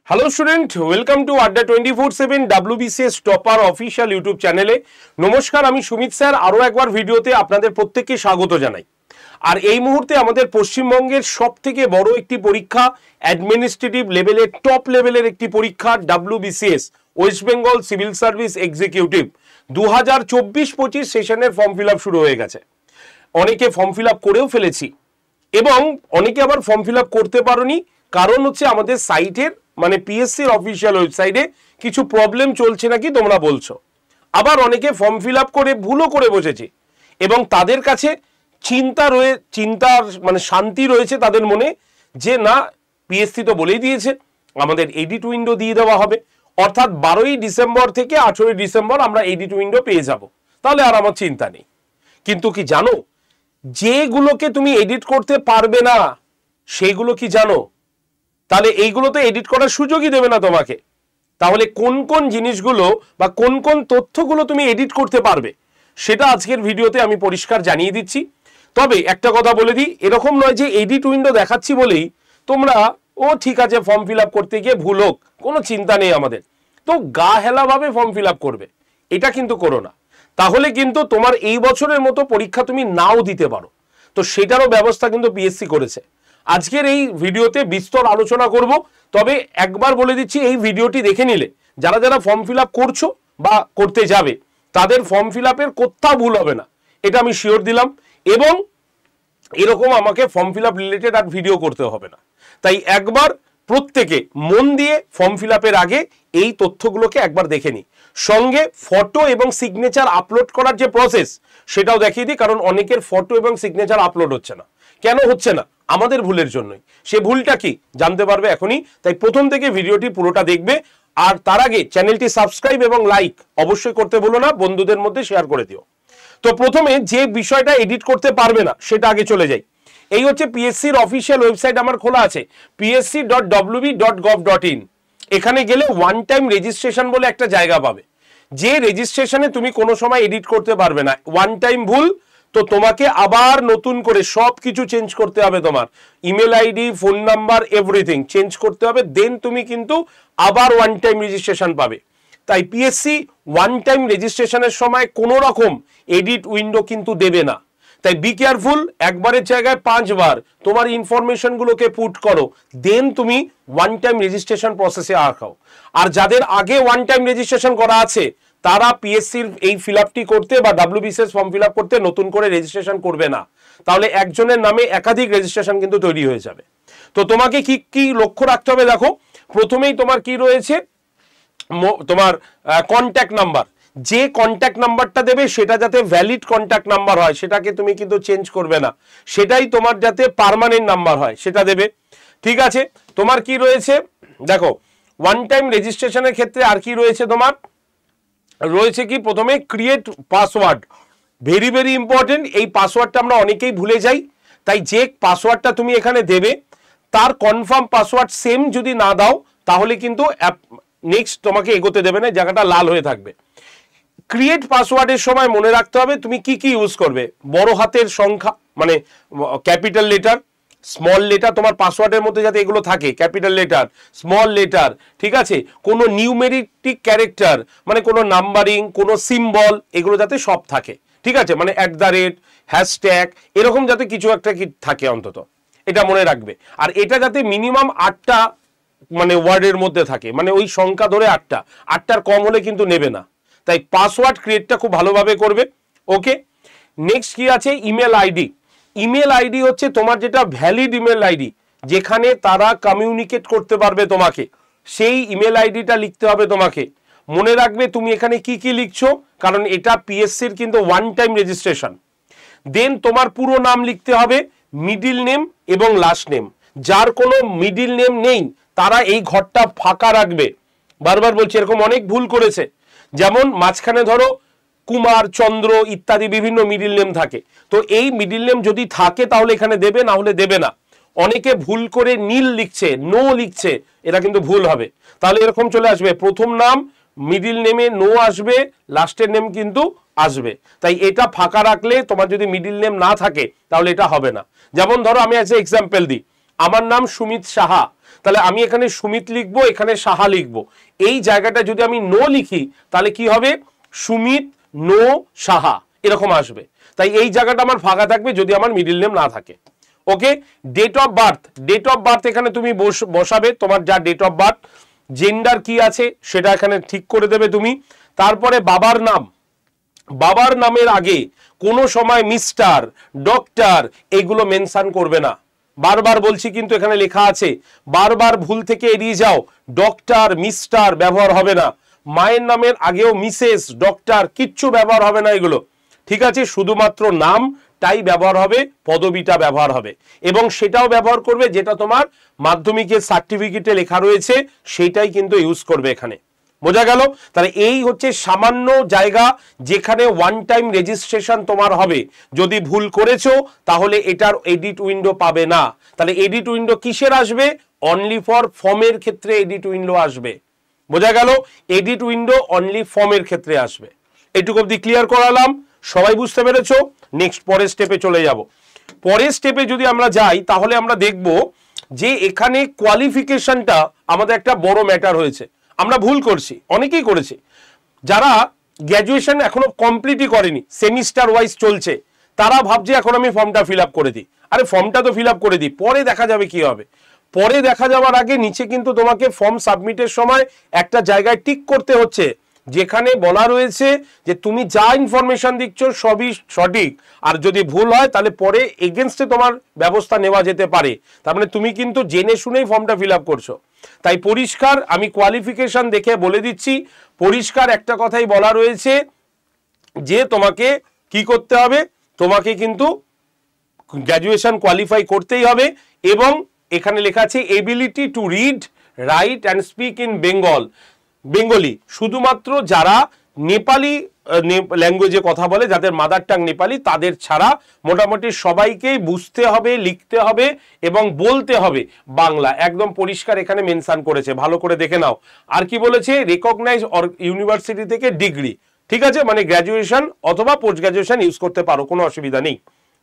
Hello student, welcome to আড্ডা 24/7 WBCS topper official YouTube চ্যানেলে। নমস্কার, আমি সুমিত স্যার আরও একবার ভিডিওতে আপনাদের প্রত্যেককে স্বাগত জানাই। আর এই মুহূর্তে আমাদের পশ্চিমবঙ্গের সব থেকে বড় একটি পরীক্ষা, অ্যাডমিনিস্ট্রেটিভ লেভেলের টপ লেভেলের একটি পরীক্ষা WBCS West Bengal civil service executive 2024-25 সেশনের ফর্ম ফিল আপ শুরু হয়ে গেছে। অনেকে ফর্ম ফিল আপ করেও ফেলেছি এবং অনেকে আবার ফর্ম ফিল আপ করতে পারোনি, কারণ হচ্ছে আমাদের সাইটের মানে পিএসসির অফিসিয়াল ওয়েবসাইটে কিছু প্রবলেম চলছে নাকি তোমরা বলছো। আবার অনেকে ফর্ম ফিল আপ করে ভুলও করে বসেছে এবং তাদের কাছে চিন্তার মানে শান্তি রয়েছে তাদের মনে যে না, পিএসসি তো বলেই দিয়েছে আমাদের এডিট উইন্ডো দিয়ে দেওয়া হবে, অর্থাৎ 12ই ডিসেম্বর থেকে 18ই ডিসেম্বর আমরা এডিট উইন্ডো পেয়ে যাব, তাহলে আর আমার চিন্তা নেই। কিন্তু কি জানো, যেগুলোকে তুমি এডিট করতে পারবে না সেইগুলো কি জানো? তাহলে এইগুলো তো এডিট করার সুযোগই দেবে না তোমাকে। তাহলে কোন কোন জিনিসগুলো বা কোন কোন তথ্যগুলো তুমি এডিট করতে পারবে সেটা আজকের ভিডিওতে আমি পরিষ্কার জানিয়ে দিচ্ছি। তবে একটা কথা বলে দিই, এরকম নয় যে এডিট উইন্ডো দেখাচ্ছি বলেই তোমরা ঠিক আছে ফর্ম ফিল আপ করতে গিয়ে ভুল হোক, কোনো চিন্তা নেই আমাদের, তো গা হেলাভাবে ফর্ম ফিল আপ করবে, এটা কিন্তু করো না। তাহলে কিন্তু তোমার এই বছরের মতো পরীক্ষা তুমি নাও দিতে পারো। তো সেটারও ব্যবস্থা কিন্তু পিএসসি করেছে। আজকের এই ভিডিওতে বিস্তর আলোচনা করব। তবে একবার বলে দিচ্ছি, এই ভিডিওটি দেখে নিলে যারা যারা ফর্ম ফিল আপ করছো বা করতে যাবে তাদের ফর্ম ফিল আপের কোথাও ভুল হবে না, এটা আমি শিওর দিলাম। এবং এরকম আমাকে ফর্ম ফিল আপ রিলেটেড আর ভিডিও করতে হবে না। তাই একবার প্রত্যেকে মন দিয়ে ফর্ম ফিল আপের আগে এই তথ্যগুলোকে একবার দেখে নিই, সঙ্গে ফটো এবং সিগনেচার আপলোড করার যে প্রসেস সেটাও দেখিয়ে দিই, কারণ অনেকের ফটো এবং সিগনেচার আপলোড হচ্ছে না। কেন হচ্ছে না? আমাদের ভুলের জন্যই। সে ভুলটা কি জানতে পারবে এখনই, তাই প্রথম থেকে ভিডিওটি পুরোটা দেখবে। আর তার আগে চ্যানেলটি সাবস্ক্রাইব এবং লাইক অবশ্যই করতে ভুলো না, বন্ধুদের মধ্যে শেয়ার করে দিও। তো প্রথমে যে বিষয়টা এডিট করতে পারবে না সেটা আগে চলে যাই। এই হচ্ছে পিএসসির অফিসিয়াল ওয়েবসাইট আমার খোলা আছে, psc.wb.gov.in। এখানে গেলে ওয়ান টাইম রেজিস্ট্রেশন বলে একটা জায়গা পাবে, যে রেজিস্ট্রেশনে তুমি কোনো সময় এডিট করতে পারবে না। ওয়ান টাইম ভুল তো তোমাকে আবার নতুন করে সব কিছু চেঞ্জ করতে হবে, তোমার email ID, phone number, everything change করতে হবে, দেন তুমি কিন্তু আবার ওয়ান টাইম রেজিস্ট্রেশন পাবে। তাই পিএসসি ওয়ান টাইম রেজিস্ট্রেশনের সময় কোনো রকম এডিট উইন্ডো কিন্তু দেবে না। তাই বি কেয়ারফুল, একবারের জায়গায় 5 বার তোমার ইনফরমেশনগুলোকে পুট করো, দেন তুমি ওয়ান টাইম রেজিস্ট্রেশন প্রসেসে আঁকাও। আর যাদের আগে ওয়ান টাইম রেজিস্ট্রেশন করা আছে তারা পিএসসির এই ফিল আপটি করতে বা WBCS ফর্ম ফিল আপ করতে নতুন করে রেজিস্ট্রেশন করবে না, তাহলে একজনের নামে একাধিক রেজিস্ট্রেশন কিন্তু তৈরি হয়ে যাবে। তো তোমাকে কি কি লক্ষ্য রাখতে হবে দেখো, প্রথমেই তোমার কি রয়েছে, তোমার কন্ট্যাক্ট নাম্বার। যে কন্ট্যাক্ট নাম্বারটা দেবে সেটা যাতে ভ্যালিড কন্ট্যাক্ট নাম্বার হয়, সেটাকে তুমি কিন্তু চেঞ্জ করবে না, সেটাই তোমার যাতে পার্মানেন্ট নাম্বার হয় সেটা দেবে। ঠিক আছে, তোমার কি রয়েছে দেখো, ওয়ান টাইম রেজিস্ট্রেশনের ক্ষেত্রে আর কি রয়েছে, তোমার রয়েছে কি প্রথমে create password, very very important. এই পাসওয়ার্ডটা আমরা অনেকেই ভুলে যাই, তাই যে পাসওয়ার্ডটা তুমি এখানে দেবে তার কনফার্ম পাসওয়ার্ড সেম যদি না দাও তাহলে কিন্তু নেক্সট তোমাকে এগোতে দেবে না, জায়গাটা লাল হয়ে থাকবে। ক্রিয়েট পাসওয়ার্ডের সময় মনে রাখতে হবে তুমি কি কি ইউজ করবে। বড় হাতের সংখ্যা মানে ক্যাপিটাল লেটার, স্মল লেটার, তোমার পাসওয়ার্ডের মধ্যে যাতে এগুলো থাকে, ক্যাপিটাল লেটার, স্মল লেটার, ঠিক আছে, কোনো নিউমেরিক ক্যারেক্টার মানে কোনো নাম্বারিং, কোনো সিম্বল, এগুলো যাতে সব থাকে, ঠিক আছে, মানে @, হ্যাশট্যাগ, এরকম যাতে কিছু একটা কি থাকে অন্তত, এটা মনে রাখবে। আর এটা যাতে মিনিমাম 8টা মানে ওয়ার্ডের মধ্যে থাকে, মানে ওই সংখ্যা ধরে 8টার কম হলে কিন্তু নেবে না। তাই পাসওয়ার্ড ক্রিয়েটটা খুব ভালোভাবে করবে। ওকে, নেক্সট কি আছে, ইমেল আইডি। ইমেল আইডি হচ্ছে তোমার যেটা ভ্যালিড ইমেল আইডি, যেখানে তারা কমিউনিকেট করতে পারবে তোমাকে, সেই ইমেল আইডিটা লিখতে হবে তোমাকে। মনে রাখবে তুমি এখানে কি কি লিখছো, কারণ এটা পিএসসির কিন্তু ওয়ান টাইম রেজিস্ট্রেশন। দেন তোমার পুরো নাম লিখতে হবে, মিডিল নেম এবং লাস্ট নেম। যার কোনো মিডিল নেম নেই তারা এই ঘরটা ফাঁকা রাখবে। বারবার বলছি, এরকম অনেক ভুল করেছে, যেমন মাঝখানে ধরো কুমার, চন্দ্র ইত্যাদি বিভিন্ন মিডিল নেম থাকে, তো এই মিডিল নেম যদি থাকে তাহলে এখানে দেবে, না হলে দেবে না। অনেকে ভুল করে নীল লিখছে, নো লিখছে, এটা কিন্তু ভুল হবে। তাহলে এরকম চলে আসবে, প্রথম নাম মিডিল নেমে নো আসবে, লাস্টের নেম কিন্তু আসবে। তাই এটা ফাঁকা রাখলে, তোমার যদি মিডিল নেম না থাকে তাহলে এটা হবে না। যেমন ধরো আমি একটা এক্সাম্পল দিই, আমার নাম সুমিত সাহা, তাহলে আমি এখানে সুমিত লিখবো, এখানে সাহা লিখবো। এই জায়গাটা যদি আমি নো লিখি তাহলে কি হবে, সুমিত নো সাহা এরকম আসবে। তাই এই জায়গাটা আমার ফাঁকা থাকবে যদি আমার মিডল নেম না থাকে। Okay, date of birth, date of birth এখানে তুমি বসাবে তোমার যা ডেট অফ বার্থ, জেন্ডার কি আছে সেটা এখানে ঠিক করে দেবে তুমি। তারপরে বাবার নাম, বাবার নামের আগে কোনো সময় মিস্টার, ডক্টর এগুলো মেনশন করবে না। বারবার বলছি কিন্তু এখানে লেখা আছে, বারবার ভুল থেকে এড়িয়ে যাও, ডক্টর মিস্টার ব্যবহার হবে না। মায়ের নামের আগেও মিসেস, ডক্টর কিচ্ছু ব্যবহার হবে না এগুলো, ঠিক আছে? শুধুমাত্র নামটাই ব্যবহার হবে, পদবিটা ব্যবহার হবে, এবং সেটাও ব্যবহার করবে যেটা তোমার মাধ্যমিকের সার্টিফিকেটে লেখা রয়েছে, সেইটাই কিন্তু ইউজ করবে এখানে। বোঝা গেল? তাহলে এই হচ্ছে সামান্য জায়গা যেখানে ওয়ান টাইম রেজিস্ট্রেশন তোমার হবে। যদি ভুল করেছো তাহলে এটার এডিট উইন্ডো পাবে না। তাহলে এডিট উইন্ডো কিসের আসবে? অনলি ফর ফর্মের ক্ষেত্রে এডিট উইন্ডো আসবে। বোঝা গেল? এডিট উইন্ডো অনলি ফর্মের ক্ষেত্রে আসবে। এটুকু অবধি ক্লিয়ার করালাম, সবাই বুঝতে পেরেছো? নেক্সট পরের স্টেপে চলে যাব। পরের স্টেপে যদি আমরা যাই তাহলে আমরা দেখব যে এখানে কোয়ালিফিকেশনটা আমাদের একটা বড় ম্যাটার হয়েছে। আমরা ভুল করছি, অনেকেই করেছে, যারা গ্র্যাজুয়েশন এখনো কমপ্লিটই করেনি, সেমিস্টার ওয়াইজ চলছে, তারা ভাবছে এখন আমি ফর্মটা ফিল আপ করে দিই। আরে ফর্মটা তো ফিল আপ করে দিই, পরে দেখা যাবে কি হবে। পরে দেখা যাওয়ার আগে নিচে কিন্তু তোমাকে ফর্ম সাবমিটের সময় একটা জায়গায় টিক করতে হচ্ছে, যেখানে বলা রয়েছে যে তুমি যা ইনফরমেশন দিচ্ছ সবই সঠিক, আর যদি ভুল হয় তাহলে পরে এগেনস্টে তোমার ব্যবস্থা নেওয়া যেতে পারে। তার মানে তুমি কিন্তু জেনে শুনেই ফর্মটা ফিল আপ করছো। তাই পরিষ্কার আমি কোয়ালিফিকেশন দেখে বলে দিচ্ছি, পরিষ্কার একটা কথাই বলা রয়েছে যে তোমাকে কি করতে হবে, তোমাকে কিন্তু গ্র্যাজুয়েশন কোয়ালিফাই করতেই হবে। এবং এখানে লেখা আছে ability to read, right and speak in Bengali. শুধুমাত্র যারা নেপালি ল্যাঙ্গুয়েজে কথা বলে, যাদের মাদার টাং নেপালি, তাদের ছাড়া মোটামুটি সবাইকেই বুঝতে হবে, লিখতে হবে এবং বলতে হবে বাংলা। একদম পরিষ্কার এখানে মেনশন করেছে, ভালো করে দেখে নাও। আর কি বলেছে? রেকগনাইজ ইউনিভার্সিটি থেকে ডিগ্রি, ঠিক আছে? মানে গ্র্যাজুয়েশন অথবা পোস্ট গ্র্যাজুয়েশন ইউজ করতে পারো, কোনো অসুবিধা নেই।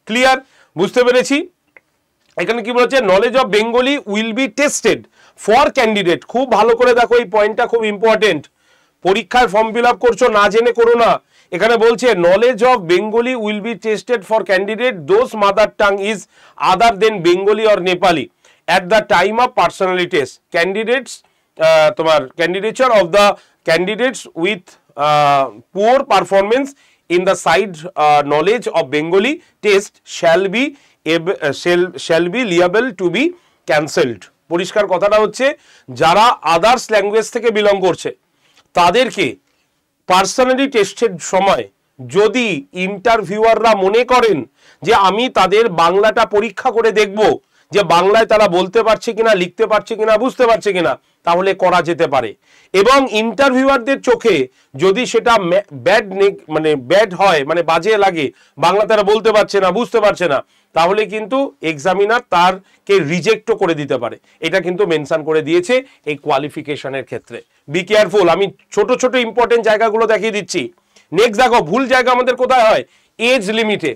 ক্লিয়ার? বুঝতে পেরেছি? এখানে কি বলেছে? Knowledge of Bengali will be tested for candidate. খুব ভালো করে দেখো, এই পয়েন্টটা খুব ইম্পর্টেন্ট। পরীক্ষার ফর্ম ফিল আপ করছো, না জেনে করো না। এখানে বলছে knowledge of Bengali will be tested for candidate those mother tongue is other than Bengali or Nepali at the time of personally test. Candidates তোমার candidature of the candidates with poor performance in the side knowledge of Bengali test shall be liable to be cancelled। পরিষ্কার কথাটা হচ্ছে যারা others language থেকে belong করছে তাদেরকে personally টেস্টের সময় যদি ইন্টারভিউয়াররা মনে করেন যে আমি তাদের বাংলাটা পরীক্ষা করে দেখব যে বাংলায় তারা বলতে পারছে কিনা, লিখতে পারছে কিনা, বুঝতে পারছে কিনা, তাহলে করা যেতে পারে। এবং ইন্টারভিউয়ারদের চোখে যদি সেটা ব্যাড হয়, মানে বাজে লাগে, বাংলা তারা বলতে পারছে না, বুঝতে পারছে না, তাহলে কিন্তু এক্সামিনার তারকে রিজেক্টও করে দিতে পারে। এটা কিন্তু মেনশন করে দিয়েছে এই কোয়ালিফিকেশনের ক্ষেত্রে। Be careful. আমি ছোট ছোট ইম্পর্টেন্ট জায়গাগুলো দেখিয়ে দিচ্ছি। নেক্সট দেখো, ভুল জায়গা আমাদের কোথায় হয়? এজ লিমিটে।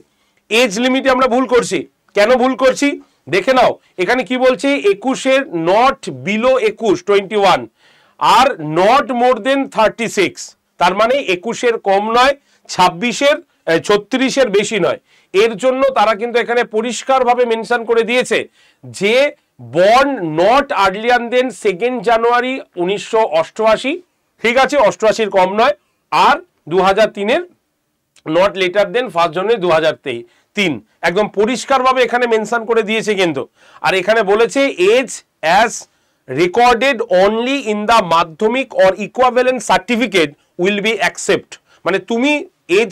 এজ লিমিটে আমরা ভুল করছি। কেন ভুল করছি দেখে নাও। এখানে কি বলছে? 21-এর নট বিলো 21 আর নট মোর দেন 36। তার মানে 21-এর কম নয়, 36-এর বেশি নয়। এর জন্য তারা কিন্তু এখানে পরিষ্কারভাবে মেনশন করে দিয়েছে যে বর্ন নট আর্লিয়ার দেন 2 জানুয়ারি 1988, ঠিক আছে? 88-এর কম নয়। আর 2003-এর নট লেটার দেন 1 জানুয়ারি 2003। একদম পরিষ্কারভাবে এখানে মেনশন করে দিয়েছে কিন্তু। আর এখানে বলেছে age as recorded only in the Madhyamik or equivalent certificate will be accept. মানে তুমি এজ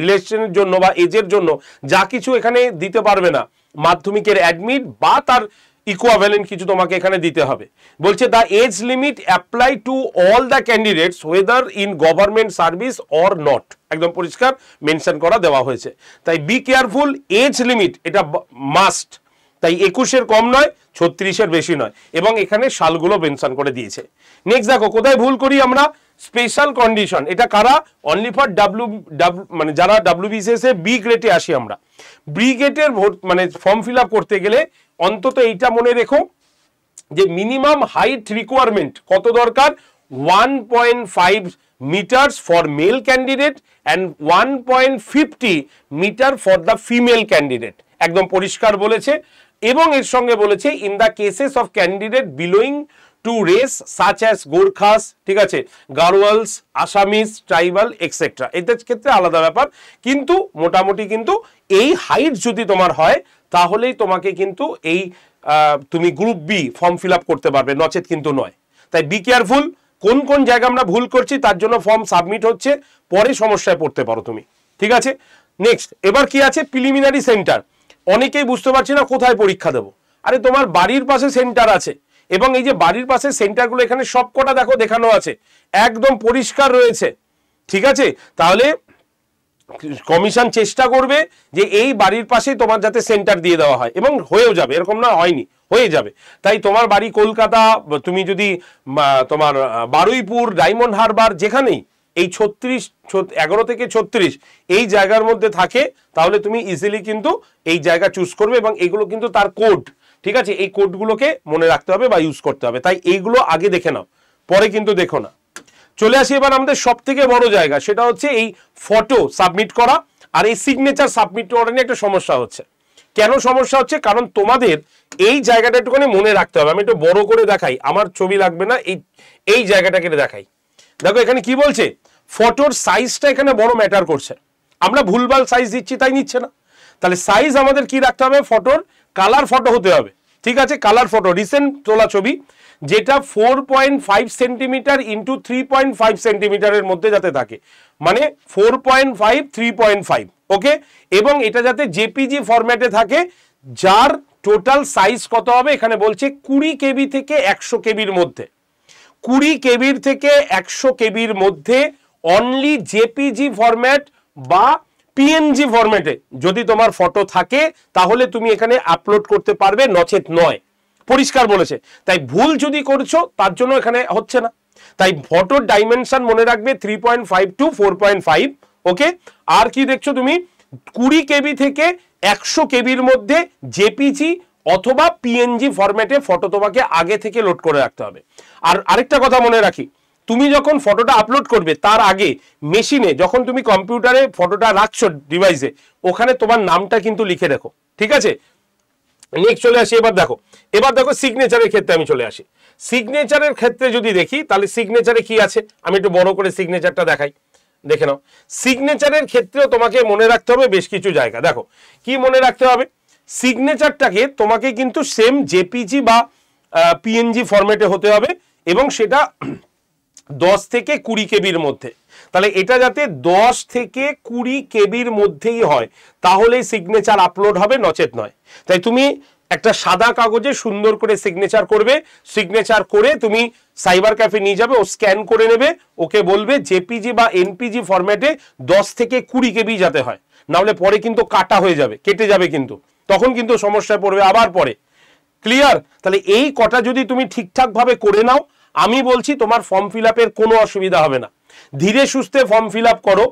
রিলেশনের জন্য বা এজের জন্য যা কিছু এখানে দিতে পারবে না, মাধ্যমিকের অ্যাডমিট বা তার ইকুইভ্যালেন্ট কিছু তোমাকে এখানে দিতে হবে। বলছে the age limit apply to all the candidates whether in government service or not. একদম পরিষ্কার মেনশন করা দেওয়া হয়েছে। তাই বি কেয়ারফুল, এজ লিমিট এটা মাস্ট। তাই 21-এর কম নয়, 36-এর বেশি নয়, এবং এখানে সালগুলো মেনশন করে দিয়েছে। নেক্সট দেখো কোথায় ভুল করি আমরা। স্পেশাল কন্ডিশন, এটা কারা? অনলি ফর মানে যারা WBCS এ বি গ্রেডে আসি আমরা। বি গ্রেডের ফর্ম ফিল আপ করতে গেলে অন্তত এইটা মনে রেখো যে মিনিমাম হাইট রিকোয়ারমেন্ট কত দরকার, 1.5 metres for male candidate and 1.50 metre for the female candidate, একদম পরিষ্কার বলেছে। এবং এর সঙ্গে বলেছে in the cases of candidate belonging to race such as Gorkhas, ঠিক আছে, গারোয়ালস, আসামিস, ট্রাইবাল এক্সেট্রা, এদের ক্ষেত্রে আলাদা ব্যাপার। কিন্তু মোটামুটি কিন্তু এই হাইট যদি তোমার হয় তাহলেই তোমাকে কিন্তু এই তুমি group B form fill up করতে পারবে, নচেত কিন্তু নয়। তাই বি কেয়ারফুল, কোন কোন জায়গা আমরা ভুল করছি তার জন্য ফর্ম সাবমিট হচ্ছে, পরে সমস্যায় পড়তে পারো তুমি, ঠিক আছে। নেক্সট এবার কি আছে, প্রিলিমিনারি সেন্টার। অনেকেই বুঝতে পারছি না কোথায় পরীক্ষা দেবো। আরে তোমার বাড়ির পাশে সেন্টার আছে, এবং এই যে বাড়ির পাশে সেন্টারগুলো এখানে সবকটা দেখো দেখানো আছে, একদম পরিষ্কার রয়েছে, ঠিক আছে। তাহলে কমিশন চেষ্টা করবে যে এই বাড়ির পাশে তোমার যাতে সেন্টার দিয়ে দেওয়া হয়, এবং হয়েও যাবে, এরকম না হয়নি, হয়ে যাবে। তাই তোমার বাড়ি কলকাতা, তুমি যদি তোমার বারুইপুর, ডায়মন্ড হারবার, যেখানেই এই 11 থেকে 36 এই জায়গার মধ্যে থাকে, তাহলে তুমি ইজিলি কিন্তু এই জায়গা চুজ করবে, এবং এগুলো কিন্তু তার কোড, ঠিক আছে, এই কোডগুলোকে মনে রাখতে হবে বা ইউজ করতে হবে। তাই এইগুলো আগে দেখে নাও, পরে কিন্তু দেখো না। চলে আসি এবার আমাদের সব থেকে বড় জায়গা, সেটা হচ্ছে এই ফটো সাবমিট করা আর এই সিগনেচার সাবমিট করা নিয়ে একটা সমস্যা হচ্ছে। কেন সমস্যা হচ্ছে, কারণ তোমাদের এই জায়গাটা একটুখানি মনে রাখতে হবে। আমি একটু বড় করে দেখাই, আমার ছবি লাগবে না, এই জায়গাটাকে দেখাই। দেখো এখানে কি বলছে, ফটোর সাইজটা এখানে বড় ম্যাটার করছে। আমরা ভুলভাল সাইজ দিচ্ছি তাই নিচ্ছে না। তাহলে সাইজ আমাদের কি রাখতে হবে, ফটোর কালার ফটো হতে হবে, ঠিক আছে, কালার ফটো, রিসেন্ট তোলা ছবি, যেটা 4.5 সেন্টিমিটার ইন্টু 3.5 সেন্টিমিটারের মধ্যে যাতে থাকে, মানে 4.5 3.5, ওকে। এবং এটা যাতে জেপিজি ফরম্যাটে থাকে, যার টোটাল সাইজ কত হবে, এখানে বলছে 20 কেবি থেকে 100 কেবির মধ্যে, 20 কেবির থেকে 100 কেবির মধ্যে অনলি জেপিজি ফরম্যাট বা পিএনজি ফরম্যাটে যদি তোমার ফটো থাকে তাহলে তুমি এখানে আপলোড করতে পারবে, নচেত নয়, পরিষ্কার বলেছে। তাই ভুল যদি করছো তার জন্য এখানে হচ্ছে না। তাই ফটোর ডাইমেনশন মনে রাখবে 3.5 টু 4.5, ওকে। আর কি দেখছো তুমি, 20 কেবি থেকে 100 কেবির মধ্যে জেপিজি অথবা পিএনজি ফরম্যাটে ফটো তোমাকে আগে থেকে লোড করে রাখতে হবে। আর আরেকটা কথা মনে রাখি, তুমি যখন ফটোটা আপলোড করবে তার আগে মেশিনে, যখন তুমি কম্পিউটারে ফটোটা রাখছো ডিভাইসে, ওখানে তোমার নামটা কিন্তু লিখে রাখো, ঠিক আছে। নেক্সট চলে আসি, এবার দেখো সিগনেচারের ক্ষেত্রে আমি চলে আসি। সিগনেচারের ক্ষেত্রে যদি দেখি, তাহলে সিগনেচারে কি আছে, আমি একটু বড় করে সিগনেচারটা দেখাই, দেখে নাও। সিগনেচারের ক্ষেত্রেও তোমাকে মনে রাখতে হবে বেশ কিছু জায়গা। দেখো কি মনে রাখতে হবে, সিগনেচারটাকে তোমাকে কিন্তু সেম জেপিজি বা পিএনজি ফরম্যাটে হতে হবে, এবং সেটা 10 থেকে 20 কেবির মধ্যে। তাহলে এটা যাতে 10 থেকে 20 কেবির মধ্যেই হয়, তাহলেই সিগনেচার আপলোড হবে, নচেত নয়। তাই তুমি একটা সাদা কাগজে সুন্দর করে সিগনেচার করবে, সিগনেচার করে তুমি সাইবার ক্যাফে নিয়ে যাবে, ও স্ক্যান করে নেবে, ওকে বলবে জেপিজি বা এনপিজি ফরম্যাটে 10 থেকে 20 কেবি যাতে হয়, নাহলে পরে কিন্তু কাটা হয়ে যাবে, কেটে যাবে, কিন্তু তখন কিন্তু সমস্যায় পড়বে আবার পরে। ক্লিয়ার? তাহলে এই কটা যদি তুমি ঠিকঠাক ভাবে করে নাও, আমি বলছি তোমার ফর্ম ফিল আপের কোনো অসুবিধা হবে না। ধীরে সুস্থে ফর্ম ফিল আপ করো।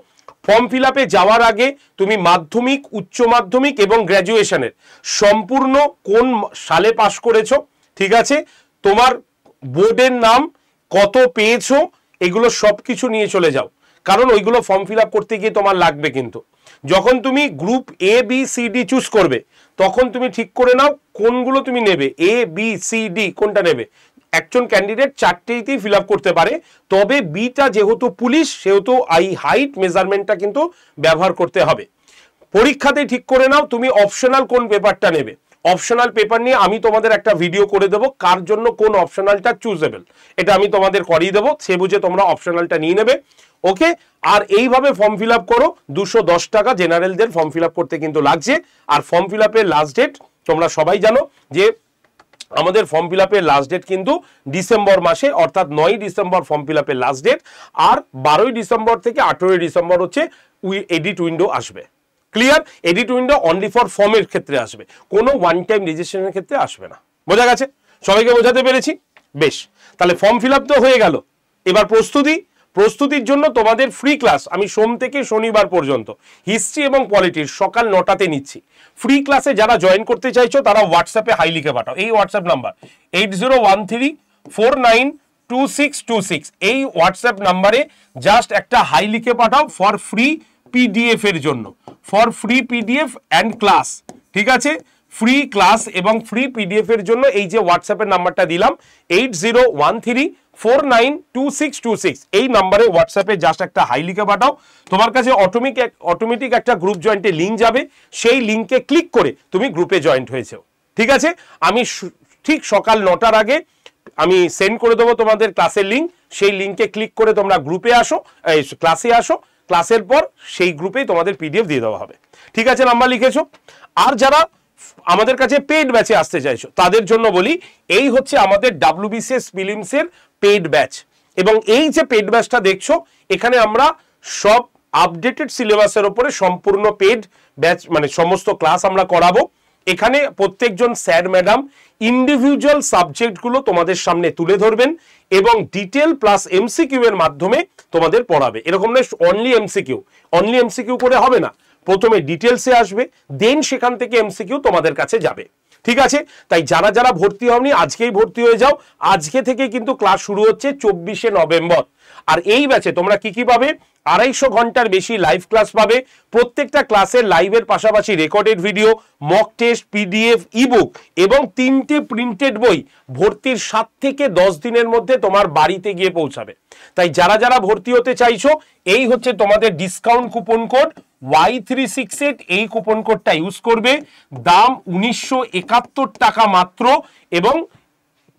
ফর্ম ফিল আপে যাওয়ার আগে তুমি মাধ্যমিক, উচ্চ মাধ্যমিক এবং গ্র্যাজুয়েশনের সম্পূর্ণ কোন সালে পাশ করেছো, ঠিক আছে, তোমার বোর্ডের নাম, কত পেয়েছো, এগুলো সব কিছু নিয়ে চলে যাও, কারণ ওইগুলো ফর্ম ফিল আপ করতে গিয়ে তোমার লাগবে। কিন্তু যখন তুমি group A B C D choose করবে, তখন তুমি ঠিক করে নাও কোনগুলো তুমি নেবে, এ বি সি ডি কোনটা নেবে। একজন ক্যান্ডিডেট 4টেইতেই ফিল আপ করতে পারে, তবে বিটা যেহেতু পুলিশ, সেহেতু এই হাইট মেজারমেন্টটা কিন্তু ব্যবহার করতে হবে। পরীক্ষাতেই ঠিক করে নাও তুমি অপশনাল কোন পেপারটা নেবে। অপশনাল পেপার নিয়ে আমি তোমাদের একটা ভিডিও করে দেবো, কার জন্য কোন অপশনালটা চুজেবল, এটা আমি তোমাদের করিয়ে দেবো, সে বুঝে তোমরা অপশনালটা নিয়ে নেবে, ওকে। আর এইভাবে ফর্ম ফিল আপ করো। 210 টাকা জেনারেলদের ফর্ম ফিল আপ করতে কিন্তু লাগছে। আর ফর্ম ফিল আপের লাস্ট ডেট তোমরা সবাই জানো যে আমাদের ফর্ম ফিল আপের লাস্ট ডেট কিন্তু ডিসেম্বর মাসে, অর্থাৎ 9 ডিসেম্বর ফর্ম ফিল আপের লাস্ট ডেট, আর 12 ডিসেম্বর থেকে 18 ডিসেম্বর হচ্ছে এডিট উইন্ডো আসবে। Clear? Edit window only for ফর্মের ক্ষেত্রে আসবে, কোনো ওয়ান টাইম রেজিস্ট্রেশনের ক্ষেত্রে আসবে না। বোঝা গেছে? সবাইকে বোঝাতে পেরেছি? বেশ, তাহলে ফর্ম ফিল আপ তো হয়ে গেল। এবার প্রস্তুতির জন্য তোমাদের ফ্রি ক্লাস আমি সোম থেকে শনিবার পর্যন্ত হিস্ট্রি এবং পলিটির সকাল 9টাতে নিচ্ছি। ফ্রি ক্লাসে যারা জয়েন করতে চাইছো তারা হোয়াটসঅ্যাপে হাই লিখে পাঠাও, এই হোয়াটসঅ্যাপ নাম্বার 8013492626, এই হোয়াটসঅ্যাপ নাম্বারে জাস্ট একটা হাই লিখে পাঠাও ফর ফ্রি পিডিএফ এর জন্য, for free PDF and class. ঠিক আছে, ফ্রি ক্লাস এবং ফ্রি পিডিএফ এর জন্য এই যে হোয়াটসঅ্যাপের নাম্বারটা দিলাম 8013492626, এই নাম্বারে হোয়াটসঅ্যাপে জাস্ট একটা হাই লিখে পাঠাও। তোমার কাছে অটোমেটিক একটা গ্রুপ জয়েন্টের লিঙ্ক যাবে, সেই লিঙ্কে ক্লিক করে তুমি গ্রুপে জয়েন্ট হয়েছো। ঠিক আছে, আমি ঠিক সকাল 9টার আগে আমি সেন্ড করে দেবো তোমাদের ক্লাসের লিঙ্ক, সেই লিঙ্কে ক্লিক করে তোমরা গ্রুপে আসো, ক্লাসে আসো, ক্লাসের পর সেই গ্রুপেই তোমাদের পিডিএফ দিয়ে দেওয়া হবে। ঠিক আছে, নাম্বার লিখেছো। আর যারা আমাদের কাছে পেড ব্যাচে আসতে চাইছো তাদের জন্য বলি, এই হচ্ছে আমাদের WBCS প্রিলিমসের পেড ব্যাচ, এবং এই যে পেড ব্যাচটা দেখছো এখানে আমরা সব আপডেটেড সিলেবাসের উপরে সম্পূর্ণ পেড ব্যাচ মানে সমস্ত ক্লাস আমরা করাবো। এখানে প্রত্যেকজন স্যার ম্যাডাম ইন্ডিভিজুয়াল সাবজেক্টগুলো তোমাদের সামনে তুলে ধরবেন এবং ডিটেল প্লাস এমসিকিউ এর মাধ্যমে তোমাদের পড়াবে। এরকম নয় অনলি এমসিকিউ করে হবে না, প্রথমে ডিটেলসে আসবে, দেন সেখান থেকে এমসিকিউ তোমাদের কাছে যাবে। ঠিক আছে, তাই যারা যারা ভর্তি হওনি আজকেই ভর্তি হয়ে যাও। আজকে থেকে কিন্তু ক্লাস শুরু হচ্ছে 24শে নভেম্বর। আর এই ব্যাচে তোমরা কি কি পাবে? 250 ঘন্টার বেশি লাইভ ক্লাস পাবে, প্রত্যেকটা ক্লাসের লাইভের পাশাপাশি recorded video, mock test, PDF, ebook এবং 3টে প্রিন্টেড বই ভর্তির 7 থেকে 10 দিনের মধ্যে তোমার বাড়িতে গিয়ে পৌঁছাবে। তাই যারা যারা ভর্তি হতে চাইছো, এই হচ্ছে তোমাদের ডিসকাউন্ট কুপন কোড Y368, এই কুপন কোডটা ইউজ করবে, দাম 1971 টাকা মাত্র, এবং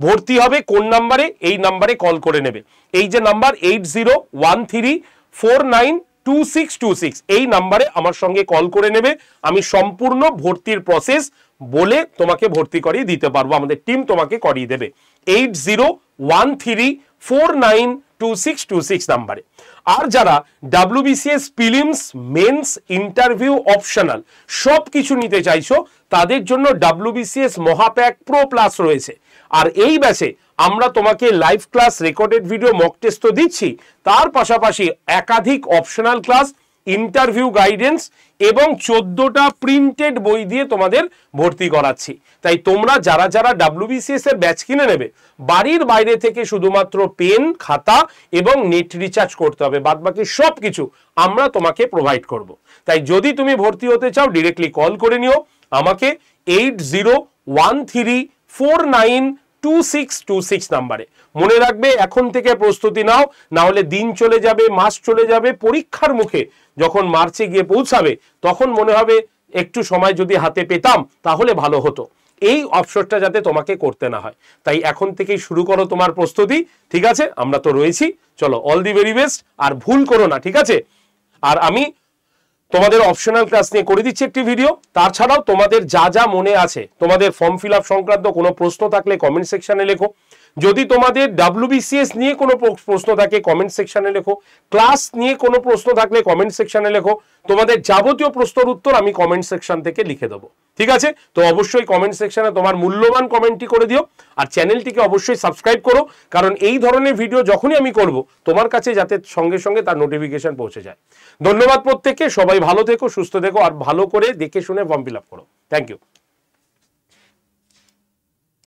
ভর্তি হবে কোন নাম্বারে? এই নাম্বারে কল করে নেবে, এই যে নাম্বার 8013492626, এই নাম্বারে আমার সঙ্গে কল করে নেবে। আমি সম্পূর্ণ ভর্তির প্রসেস বলে তোমাকে ভর্তি করিয়ে দিতে পারবো, আমাদের টিম তোমাকে করিয়ে দেবে 8013492626 নাম্বারে। আর যারা WBCS prelims, mains, interview optional সব কিছু নিতে চাইছো তাদের জন্য WBCS মহাপ্যাক প্রো প্লাস রয়েছে। আর এই ব্যাচে আমরা তোমাকে live class, recorded video, mock test তো দিচ্ছি, তার পাশাপাশি একাধিক অপশনাল ক্লাস, ইন্টারভিউ গাইডেন্স এবং 14টা প্রিন্টেড বই দিয়ে তোমাদের ভর্তি করাচ্ছি। তাই তোমরা যারা যারা WBCS এর ব্যাচ কিনে নেবে, বাড়ির বাইরে থেকে শুধুমাত্র পেন, খাতা এবং নেট রিচার্জ করতে হবে, বাদবাকি সব কিছু আমরা তোমাকে প্রোভাইড করব। তাই যদি তুমি ভর্তি হতে চাও ডিরেক্টলি কল করে নিও আমাকে 8013492626 নাম্বারে। মনে রাখবে, এখন থেকে প্রস্তুতি নাও, না হলে দিন চলে যাবে, মাস চলে যাবে, পরীক্ষার মুখে যখন মার্চে গিয়ে পৌঁছাবে তখন মনে হবে একটু সময় যদি হাতে পেতাম তাহলে ভালো হতো। এই অবসরটা যাতে তোমাকে করতে না হয়, তাই এখন থেকেই শুরু করো তোমার প্রস্তুতি। ঠিক আছে, আমরা তো রয়েছি, চলো অল দি ভেরি বেস্ট, আর ভুল করো না। ঠিক আছে, আর আমি তোমাদের অপশনাল ক্লাস নিয়ে করে দিচ্ছি একটি ভিডিও। তাছাড়াও তোমাদের যা যা মনে আছে, তোমাদের ফর্ম ফিল আপ সংক্রান্ত কোনো প্রশ্ন থাকলে কমেন্ট সেকশনে লেখো, যদি তোমাদের WBCS নিয়ে কোনো প্রশ্ন থাকে কমেন্ট সেকশনে লেখো, ক্লাস নিয়ে কোনো প্রশ্ন থাকলে কমেন্ট সেকশনে লেখো, তোমাদের যাবতীয় প্রশ্নের উত্তর আমি কমেন্ট সেকশন থেকে লিখে দেবো। ঠিক আছে, তো অবশ্যই কমেন্ট সেকশনে তোমার মূল্যবান কমেন্টটি করে দিও, আর চ্যানেলটিকে অবশ্যই সাবস্ক্রাইব করো, কারণ এই ধরনের ভিডিও যখনই আমি করব তোমার কাছে যাতে সঙ্গে সঙ্গে তার নোটিফিকেশন পৌঁছে যায়। ধন্যবাদ প্রত্যেককে, সবাই ভালো থেকো, সুস্থ থেকো, আর ভালো করে দেখে শুনে ফর্ম ফিল আপ করো। Thank you.